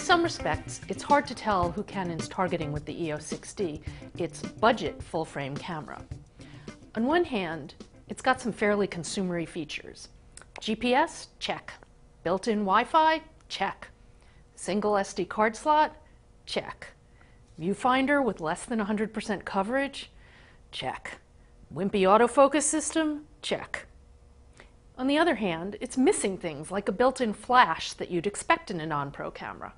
some respects, it's hard to tell who Canon's targeting with the EOS 6D, its budget full-frame camera. On one hand, it's got some fairly consumery features. GPS? Check. Built-in Wi-Fi? Check. Single SD card slot? Check. Viewfinder with less than 100% coverage? Check. Wimpy autofocus system? Check. On the other hand, it's missing things like a built-in flash that you'd expect in a non-pro camera.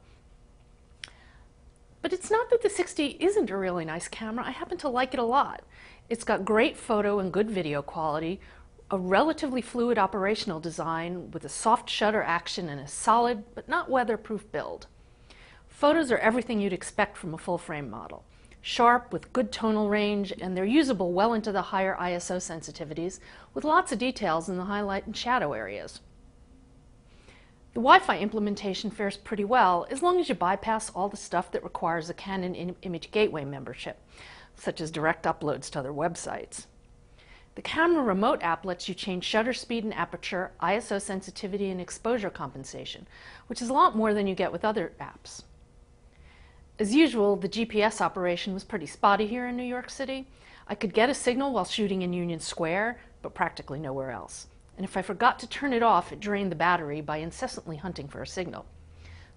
But it's not that the 6D isn't a really nice camera. I happen to like it a lot. It's got great photo and good video quality, a relatively fluid operational design with a soft shutter action and a solid but not weatherproof build. Photos are everything you'd expect from a full-frame model. Sharp, with good tonal range, and they're usable well into the higher ISO sensitivities, with lots of details in the highlight and shadow areas. The Wi-Fi implementation fares pretty well, as long as you bypass all the stuff that requires a Canon Image Gateway membership, such as direct uploads to other websites. The camera remote app lets you change shutter speed and aperture, ISO sensitivity, and exposure compensation, which is a lot more than you get with other apps. As usual, the GPS operation was pretty spotty here in New York City. I could get a signal while shooting in Union Square, but practically nowhere else. And if I forgot to turn it off, it drained the battery by incessantly hunting for a signal.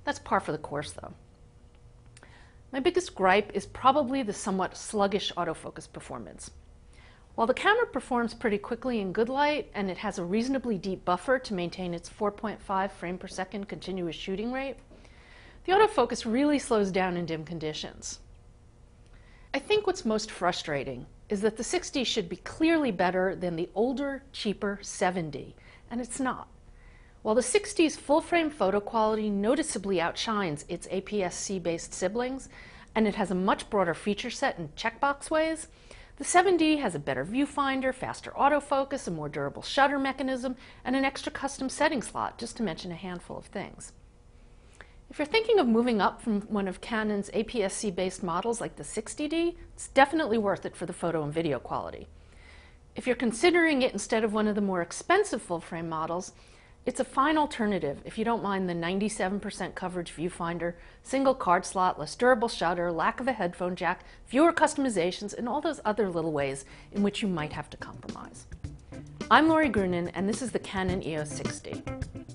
That's par for the course, though. My biggest gripe is probably the somewhat sluggish autofocus performance. While the camera performs pretty quickly in good light, and it has a reasonably deep buffer to maintain its 4.5 frame per second continuous shooting rate, the autofocus really slows down in dim conditions. I think what's most frustrating is that the 6D should be clearly better than the older, cheaper 7D, and it's not. While the 6D's full-frame photo quality noticeably outshines its APS-C based siblings, and it has a much broader feature set in checkbox ways, the 7D has a better viewfinder, faster autofocus, a more durable shutter mechanism, and an extra custom setting slot, just to mention a handful of things. If you're thinking of moving up from one of Canon's APS-C based models like the 60D, it's definitely worth it for the photo and video quality. If you're considering it instead of one of the more expensive full-frame models, it's a fine alternative if you don't mind the 97% coverage viewfinder, single card slot, less durable shutter, lack of a headphone jack, fewer customizations, and all those other little ways in which you might have to compromise. I'm Lori Grunin, and this is the Canon EOS 6D.